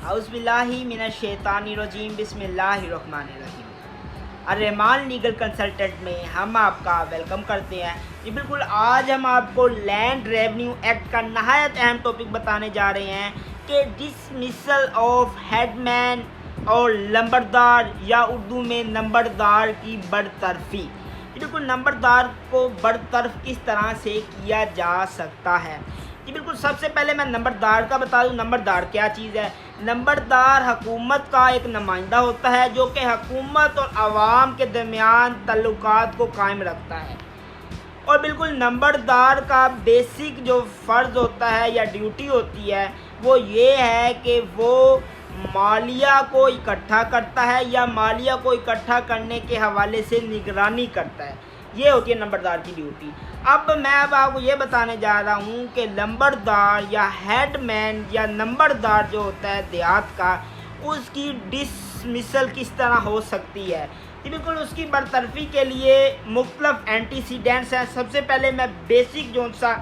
औज़ुबिल्लाहि मिनश्शैतानिर्रजीम बिस्मिल्लाहिर्रहमानिर्रहीम। अर्रहमान legal consultant में हम आपका वेलकम करते हैं। जी बिल्कुल, आज हम आपको लैंड रेवेन्यू एक्ट का नहायत अहम टॉपिक बताने जा रहे हैं कि डिसमिसल ऑफ हेडमैन और नंबरदार या उर्दू में नंबरदार की बरतरफी। जी बिल्कुल, नंबरदार को बरतरफ किस तरह से किया जा सकता है। जी बिल्कुल, सबसे पहले मैं नंबरदार का बता दूं। नंबरदार क्या चीज़ है। नंबरदार हुकूमत का एक नुमाइंदा होता है जो कि हुकूमत और आवाम के दरमियान तल्लुकात को कायम रखता है। और बिल्कुल नंबरदार का बेसिक जो फ़र्ज़ होता है या ड्यूटी होती है वो ये है कि वो मालिया को इकट्ठा करता है या मालिया को इकट्ठा करने के हवाले से निगरानी करता है। ये होती है नंबरदार की ड्यूटी। अब मैं आपको ये बताने जा रहा हूँ कि नंबरदार या हेडमैन या नंबरदार जो होता है देहात का, उसकी डिसमिसल किस तरह हो सकती है। जी बिल्कुल, उसकी बरतरफी के लिए मुख्तलिफ एंटीसीडेंट्स हैं। सबसे पहले मैं बेसिक जो सा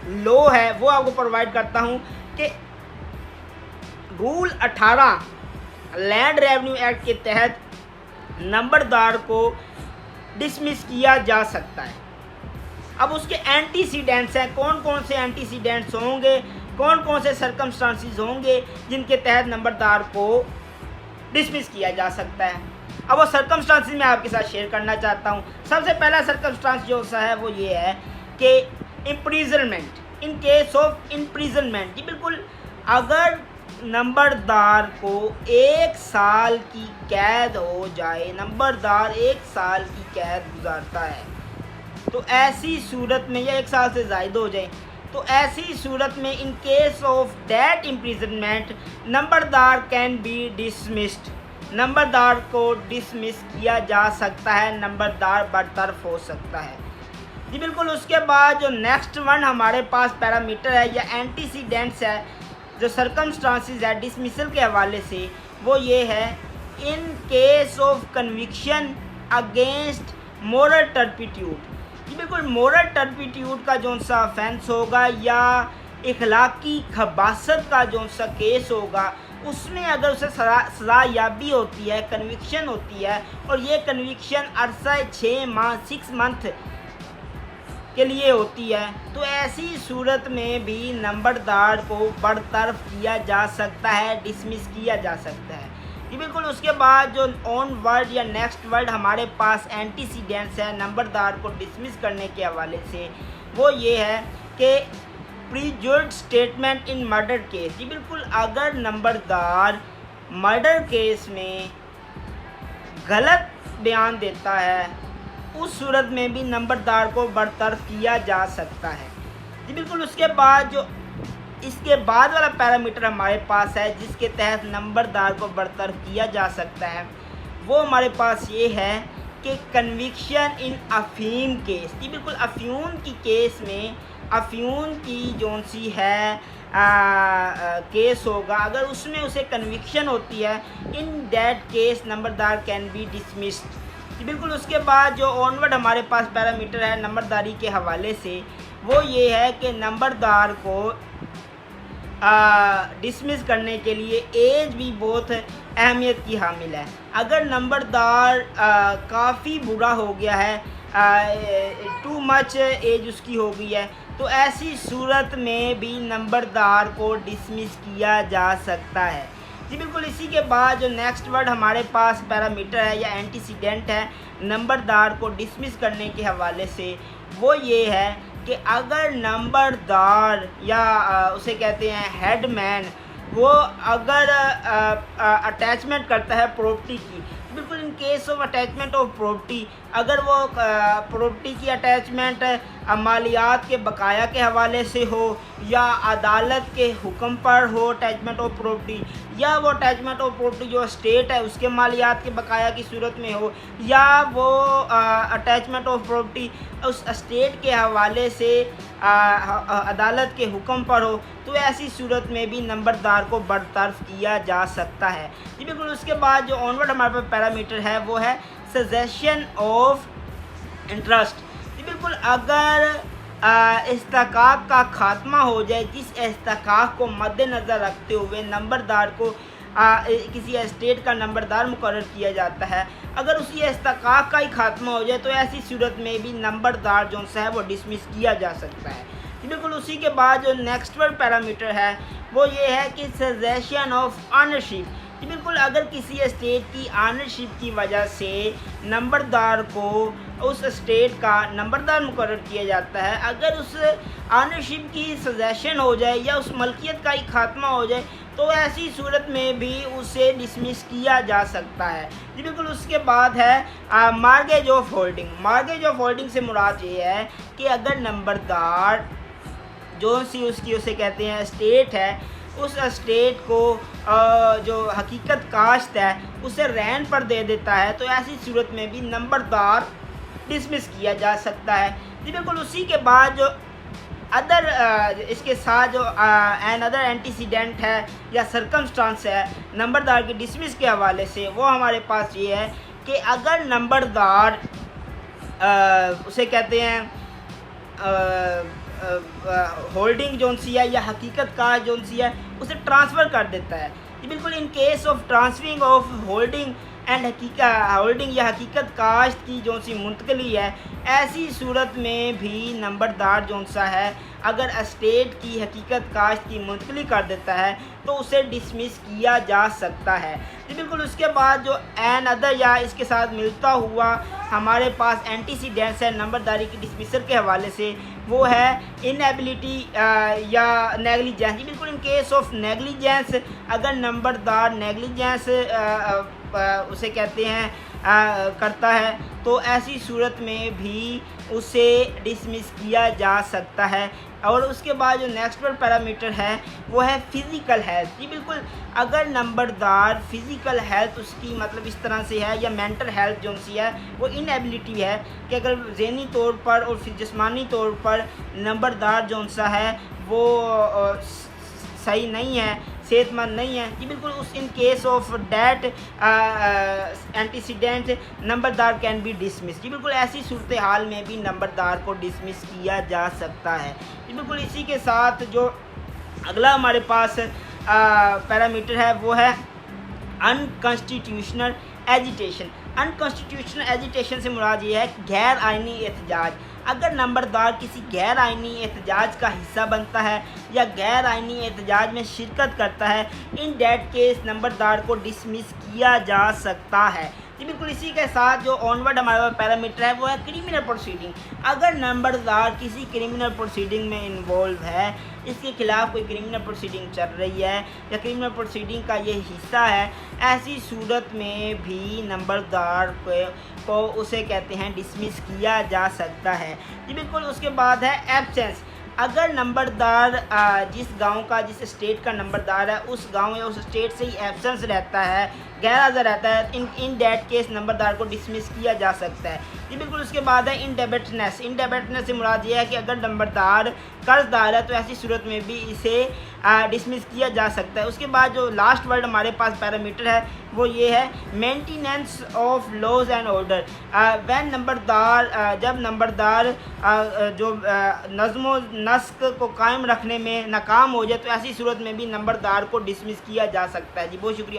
लॉ है वो आपको प्रोवाइड करता हूँ कि रूल 18 लैंड रेवेन्यू एक्ट के तहत नंबरदार को डिसमिस किया जा सकता है। अब उसके एंटीसीडेंट्स हैं, कौन कौन से एंटीसीडेंट्स होंगे, कौन कौन से सर्कमस्टांसिस होंगे जिनके तहत नंबरदार को डिसमिस किया जा सकता है। अब वो सर्कमस्टांसिस मैं आपके साथ शेयर करना चाहता हूँ। सबसे पहला सर्कमस्टांस जो सा है वो ये है कि imprisonment, in case of imprisonment. जी बिल्कुल, अगर नंबरदार को 1 साल की कैद हो जाए, नंबरदार 1 साल की कैद गुजारता है, तो ऐसी सूरत में या 1 साल से ज़ायद हो जाए, तो ऐसी सूरत में in case of that imprisonment numberdar can be dismissed. नंबरदार को डिसमिस किया जा सकता है, नंबरदार बरतरफ हो सकता है। जी बिल्कुल, उसके बाद जो नेक्स्ट वन हमारे पास पैरामीटर है या एंटीसीडेंट्स है, जो सर्कमस्टांसिस है डिसमिसल के हवाले से, वो ये है in case of conviction against moral turpitude. जी बिल्कुल, मोरल टर्पिट्यूड का जो सा ऑफेंस होगा या इखलाकी खबासत का जो सा केस होगा, उसमें अगर उसे सज़ा याबी होती है, कन्विक्शन होती है, और ये कन्विक्शन अरसा 6 माह 6 मंथ के लिए होती है, तो ऐसी सूरत में भी नंबरदार को बरतरफ किया जा सकता है, डिसमिस किया जा सकता है। जी बिल्कुल, उसके बाद जो ऑन वर्ड या नेक्स्ट वर्ड हमारे पास एंटीसीडेंट्स है नंबरदार को डिसमिस करने के हवाले से, वो ये है कि प्रीजुडिक्ड स्टेटमेंट इन मर्डर केस। जी बिल्कुल, अगर नंबरदार मर्डर केस में गलत बयान देता है, उस सूरत में भी नंबरदार को बरतरफ किया जा सकता है। जी बिल्कुल, उसके बाद जो इसके बाद वाला पैरामीटर हमारे पास है जिसके तहत नंबरदार को बरतरफ किया जा सकता है, वो हमारे पास ये है कि कन्विक्शन इन अफीम केस। जी बिल्कुल, अफ्यूम की केस में अफ्यूम की जो सी है केस होगा, अगर उसमें उसे कन्विक्शन होती है, in that case numberdar can be dismissed. जी बिल्कुल, उसके बाद जो ऑनवर्ड हमारे पास पैरामीटर है नंबरदारी के हवाले से, वो ये है कि नंबरदार को डिसमिस करने के लिए एज भी बहुत अहमियत की हामिल है। अगर नंबरदार काफ़ी बुरा हो गया है, टू मच एज उसकी हो गई है, तो ऐसी सूरत में भी नंबरदार को डिसमिस किया जा सकता है। जी बिल्कुल, इसी के बाद जो नेक्स्ट वर्ड हमारे पास पैरामीटर है या एंटीसीडेंट है नंबरदार को डिसमिस करने के हवाले से, वो ये है कि अगर नंबरदार या उसे कहते हैं हेडमैन, वो अगर अटैचमेंट करता है प्रॉपर्टी की। बिल्कुल, इन case of attachment of property, अगर वो प्रॉपर्टी की अटैचमेंट मालियात के बकाया के हवाले से हो या अदालत के हुक्म पर हो अटैचमेंट ऑफ प्रॉपर्टी, या वो अटैचमेंट ऑफ प्रॉपर्टी जो स्टेट है उसके मालियात के बकाया की सूरत में हो, या वो अटैचमेंट ऑफ प्रॉपर्टी उस स्टेट के हवाले से अदालत के हुक्म पर हो, तो ऐसी सूरत में भी नंबरदार को बरतरफ किया जा सकता है। जी बिल्कुल, उसके बाद जो ऑनवर्ड हमारे पास पैरामीटर है वो है सजेशन ऑफ इंटरेस्ट। जी बिल्कुल, अगर इस्तेकाक का खात्मा हो जाए, जिस इस्तेकाक को मद्देनज़र रखते हुए नंबरदार को किसी एस्टेट का नंबरदार मुकर्रर किया जाता है, अगर उसी इस्तेकाक का ही खात्मा हो जाए तो ऐसी सूरत में भी नंबरदार जो सा है वो डिसमिस किया जा सकता है। बिल्कुल उसी के बाद जो नेक्स्ट वर्ड पैरामीटर है वो ये है कि सजेशन ऑफ ऑनरशिप। बिल्कुल अगर किसी स्टेट की ऑनरशिप की वजह से नंबरदार को उस स्टेट का नंबरदार मुकर्रर किया जाता है, अगर उस ऑनरशिप की सजेशन हो जाए या उस मलकियत का ही खात्मा हो जाए तो ऐसी सूरत में भी उसे डिसमिस किया जा सकता है। जी बिल्कुल उसके बाद है mortgage of holding. Mortgage of holding से मुराद ये है कि अगर नंबरदार जो सी उसकी उसे कहते हैं स्टेट है, उस स्टेट को जो हकीकत काश्त है उसे रैन पर दे देता है तो ऐसी सूरत में भी नंबरदार डिसमिस किया जा सकता है। जी बिल्कुल उसी के बाद जो अदर इसके साथ जो एन अदर एंटीसीडेंट है या सरकमस्टांस है नंबरदार के डिसमिस के हवाले से, वो हमारे पास ये है कि अगर नंबरदार उसे कहते हैं होल्डिंग जोन सी है या हकीकत का जोन सी है उसे ट्रांसफ़र कर देता है। ये बिल्कुल इन case of transferring of holding and holding या हकीकत काश्त की जो सी मुंतकली है, ऐसी सूरत में भी नंबरदार जो सा है अगर स्टेट की हकीकत काश्त की मुंतकली कर देता है तो उसे डिसमिस किया जा सकता है। जी बिल्कुल उसके बाद जो एन अदर या इसके साथ मिलता हुआ हमारे पास एंटीसीडेंट्स है नंबरदारी की डिसमिसल के हवाले से, वो है इनएबिलिटी या नेगलिजेंस। जी बिल्कुल इन केस ऑफ नेगलिजेंस अगर नंबरदार नेगलिजेंस उसे कहते हैं करता है तो ऐसी सूरत में भी उसे डिसमिस किया जा सकता है। और उसके बाद जो नेक्स्ट वर्ड पैरामीटर है वो है फ़िज़िकल हेल्थ। जी बिल्कुल अगर नंबरदार फ़िज़िकल हेल्थ उसकी मतलब इस तरह से है या मेंटल हेल्थ जो सी है वो इनएबिलिटी है कि अगर ज़हनी तौर पर और जिस्मानी तौर पर नंबरदार जो सा है वो सही नहीं है, सेहतमंद नहीं है, जी बिल्कुल उस in case of that antecedent numberdar can be dismiss. जी बिल्कुल ऐसी सूरत हाल में भी नंबरदार को डिसमिस किया जा सकता है। जी बिल्कुल इसी के साथ जो अगला हमारे पास पैरामीटर है वो है अनकॉन्स्टिट्यूशनल एजिटेशन। अनकॉन्स्टिट्यूशनल एजिटेशन से मुराद ये है गैर आइनी एहतजाज। अगर नंबरदार किसी गैर आइनी एहतजाज का हिस्सा बनता है या गैर आइनी एहतजाज में शिरकत करता है, इन डेट केस नंबरदार को डिसमिस किया जा सकता है। जी बिल्कुल इसी के साथ जो ऑनवर्ड हमारे पास पैरामीटर है वो है क्रिमिनल प्रोसीडिंग। अगर नंबरदार किसी क्रिमिनल प्रोसीडिंग में इन्वॉल्व है, इसके खिलाफ़ कोई क्रिमिनल प्रोसीडिंग चल रही है या क्रिमिनल प्रोसीडिंग का ये हिस्सा है, ऐसी सूरत में भी नंबरदार को उसे कहते हैं डिसमिस किया जा सकता है। जी बिल्कुल उसके बाद है एब्सेंस। अगर नंबरदार जिस गांव का जिस स्टेट का नंबरदार है उस गांव या उस स्टेट से ही एब्सेंस रहता है, गैर हाज़िर रहता है, इन डेट केस नंबरदार को डिसमिस किया जा सकता है। जी बिल्कुल उसके बाद है इनडेबिटनेस। इनडेबिटनेस से मुराद ये है कि अगर नंबरदार कर्जदार है तो ऐसी सूरत में भी इसे डिसमिस किया जा सकता है। उसके बाद जो लास्ट वर्ड हमारे पास पैरामीटर है वो ये है maintenance of laws and order. When numberdar जब नंबरदार जो नज़्म व नस्क को कायम रखने में नाकाम हो जाए तो ऐसी सूरत में भी नंबरदार को डिसमिस किया जा सकता है। जी बहुत शुक्रिया।